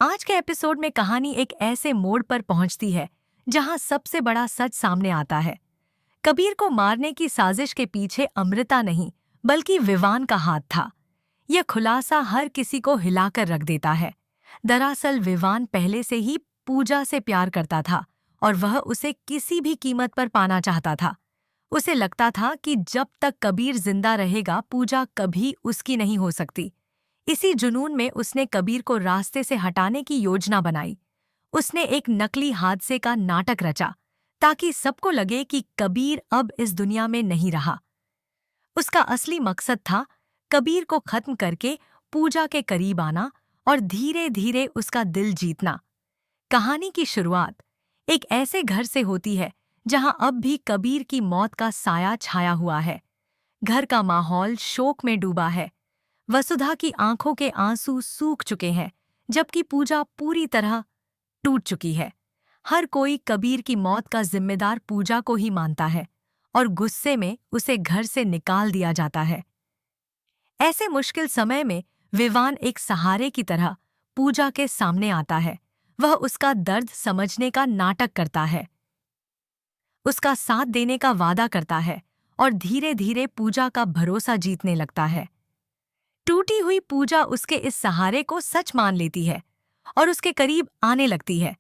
आज के एपिसोड में कहानी एक ऐसे मोड़ पर पहुंचती है जहां सबसे बड़ा सच सामने आता है। कबीर को मारने की साजिश के पीछे अमृता नहीं बल्कि विवान का हाथ था। यह खुलासा हर किसी को हिलाकर रख देता है। दरअसल विवान पहले से ही पूजा से प्यार करता था और वह उसे किसी भी कीमत पर पाना चाहता था। उसे लगता था कि जब तक कबीर जिंदा रहेगा पूजा कभी उसकी नहीं हो सकती। इसी जुनून में उसने कबीर को रास्ते से हटाने की योजना बनाई। उसने एक नकली हादसे का नाटक रचा ताकि सबको लगे कि कबीर अब इस दुनिया में नहीं रहा। उसका असली मकसद था कबीर को खत्म करके पूजा के करीब आना और धीरे धीरे उसका दिल जीतना। कहानी की शुरुआत एक ऐसे घर से होती है जहां अब भी कबीर की मौत का साया छाया हुआ है। घर का माहौल शोक में डूबा है। वसुधा की आंखों के आंसू सूख चुके हैं जबकि पूजा पूरी तरह टूट चुकी है। हर कोई कबीर की मौत का जिम्मेदार पूजा को ही मानता है और गुस्से में उसे घर से निकाल दिया जाता है। ऐसे मुश्किल समय में विवान एक सहारे की तरह पूजा के सामने आता है। वह उसका दर्द समझने का नाटक करता है, उसका साथ देने का वादा करता है और धीरे धीरे पूजा का भरोसा जीतने लगता है। टूटी हुई पूजा उसके इस सहारे को सच मान लेती है और उसके करीब आने लगती है,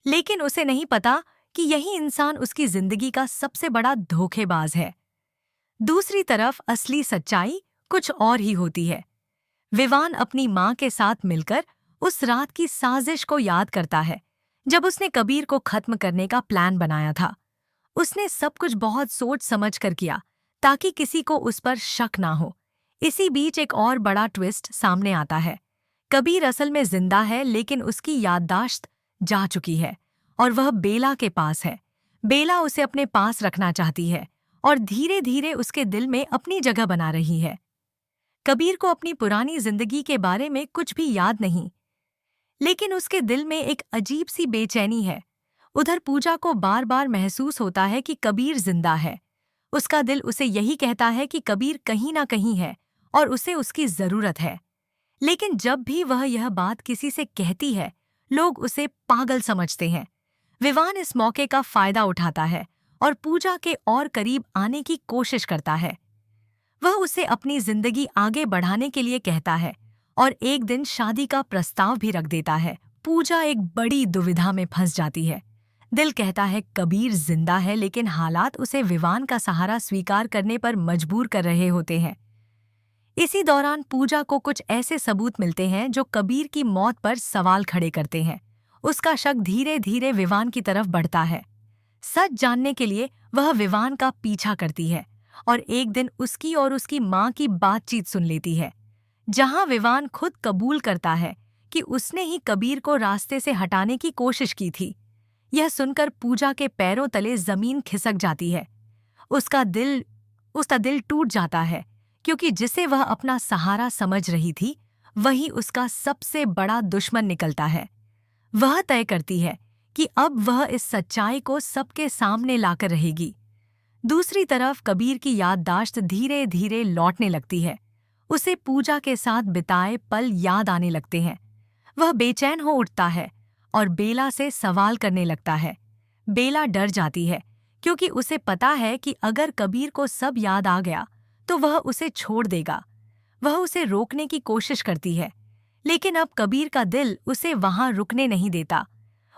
लेकिन उसे नहीं पता कि यही इंसान उसकी जिंदगी का सबसे बड़ा धोखेबाज है। दूसरी तरफ असली सच्चाई कुछ और ही होती है। विवान अपनी मां के साथ मिलकर उस रात की साजिश को याद करता है जब उसने कबीर को खत्म करने का प्लान बनाया था। उसने सब कुछ बहुत सोच समझ कर किया ताकि किसी को उस पर शक ना हो। इसी बीच एक और बड़ा ट्विस्ट सामने आता है। कबीर असल में जिंदा है लेकिन उसकी याददाश्त जा चुकी है और वह बेला के पास है। बेला उसे अपने पास रखना चाहती है और धीरे धीरे उसके दिल में अपनी जगह बना रही है। कबीर को अपनी पुरानी जिंदगी के बारे में कुछ भी याद नहीं, लेकिन उसके दिल में एक अजीब सी बेचैनी है। उधर पूजा को बार बार महसूस होता है कि कबीर जिंदा है। उसका दिल उसे यही कहता है कि कबीर कहीं ना कहीं है और उसे उसकी जरूरत है। लेकिन जब भी वह यह बात किसी से कहती है लोग उसे पागल समझते हैं। विवान इस मौके का फायदा उठाता है और पूजा के और करीब आने की कोशिश करता है। वह उसे अपनी जिंदगी आगे बढ़ाने के लिए कहता है और एक दिन शादी का प्रस्ताव भी रख देता है। पूजा एक बड़ी दुविधा में फंस जाती है। दिल कहता है कबीर जिंदा है लेकिन हालात उसे विवान का सहारा स्वीकार करने पर मजबूर कर रहे होते हैं। इसी दौरान पूजा को कुछ ऐसे सबूत मिलते हैं जो कबीर की मौत पर सवाल खड़े करते हैं। उसका शक धीरे धीरे विवान की तरफ बढ़ता है। सच जानने के लिए वह विवान का पीछा करती है और एक दिन उसकी और उसकी मां की बातचीत सुन लेती है, जहां विवान खुद कबूल करता है कि उसने ही कबीर को रास्ते से हटाने की कोशिश की थी। यह सुनकर पूजा के पैरों तले जमीन खिसक जाती है। उसका दिल टूट जाता है क्योंकि जिसे वह अपना सहारा समझ रही थी वही उसका सबसे बड़ा दुश्मन निकलता है। वह तय करती है कि अब वह इस सच्चाई को सबके सामने लाकर रहेगी। दूसरी तरफ कबीर की याददाश्त धीरे धीरे लौटने लगती है। उसे पूजा के साथ बिताए पल याद आने लगते हैं। वह बेचैन हो उठता है और बेला से सवाल करने लगता है। बेला डर जाती है क्योंकि उसे पता है कि अगर कबीर को सब याद आ गया तो वह उसे छोड़ देगा। वह उसे रोकने की कोशिश करती है, लेकिन अब कबीर का दिल उसे वहां रुकने नहीं देता।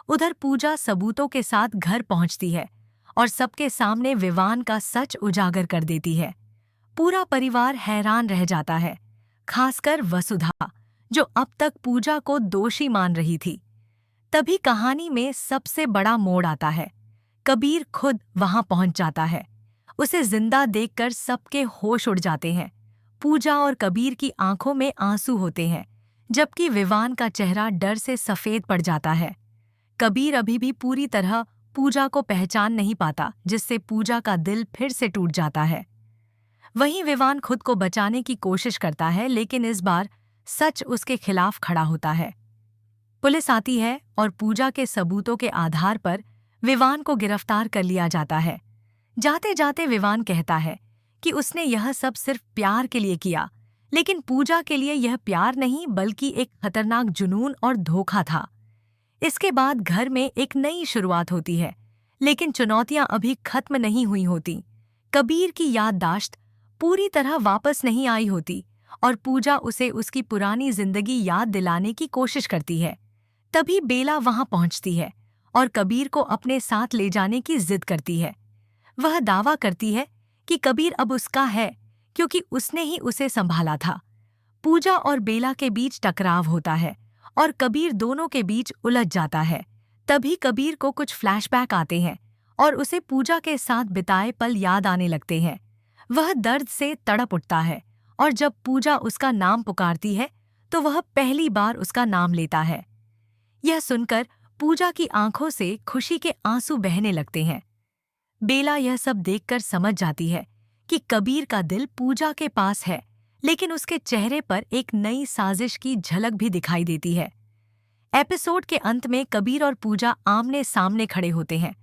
उधर पूजा सबूतों के साथ घर पहुंचती है और सबके सामने विवान का सच उजागर कर देती है। पूरा परिवार हैरान रह जाता है, खासकर वसुधा जो अब तक पूजा को दोषी मान रही थी। तभी कहानी में सबसे बड़ा मोड़ आता है। कबीर खुद वहां पहुंच जाता है। उसे जिंदा देखकर सबके होश उड़ जाते हैं। पूजा और कबीर की आंखों में आंसू होते हैं, जबकि विवान का चेहरा डर से सफेद पड़ जाता है। कबीर अभी भी पूरी तरह पूजा को पहचान नहीं पाता, जिससे पूजा का दिल फिर से टूट जाता है। वहीं विवान खुद को बचाने की कोशिश करता है, लेकिन इस बार सच उसके खिलाफ खड़ा होता है। पुलिस आती है और पूजा के सबूतों के आधार पर विवान को गिरफ्तार कर लिया जाता है। जाते जाते विवान कहता है कि उसने यह सब सिर्फ प्यार के लिए किया, लेकिन पूजा के लिए यह प्यार नहीं बल्कि एक खतरनाक जुनून और धोखा था। इसके बाद घर में एक नई शुरुआत होती है, लेकिन चुनौतियां अभी खत्म नहीं हुई होती। कबीर की याददाश्त पूरी तरह वापस नहीं आई होती और पूजा उसे उसकी पुरानी जिंदगी याद दिलाने की कोशिश करती है। तभी बेला वहां पहुंचती है और कबीर को अपने साथ ले जाने की जिद करती है। वह दावा करती है कि कबीर अब उसका है क्योंकि उसने ही उसे संभाला था। पूजा और बेला के बीच टकराव होता है और कबीर दोनों के बीच उलझ जाता है। तभी कबीर को कुछ फ्लैशबैक आते हैं और उसे पूजा के साथ बिताए पल याद आने लगते हैं। वह दर्द से तड़प उठता है और जब पूजा उसका नाम पुकारती है तो वह पहली बार उसका नाम लेता है। यह सुनकर पूजा की आंखों से खुशी के आंसू बहने लगते हैं। बेला यह सब देखकर समझ जाती है कि कबीर का दिल पूजा के पास है, लेकिन उसके चेहरे पर एक नई साजिश की झलक भी दिखाई देती है। एपिसोड के अंत में कबीर और पूजा आमने सामने खड़े होते हैं,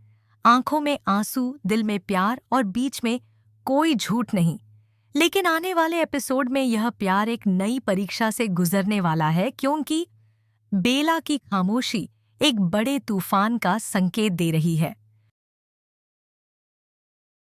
आंखों में आंसू, दिल में प्यार और बीच में कोई झूठ नहीं। लेकिन आने वाले एपिसोड में यह प्यार एक नई परीक्षा से गुजरने वाला है, क्योंकि बेला की खामोशी एक बड़े तूफान का संकेत दे रही है।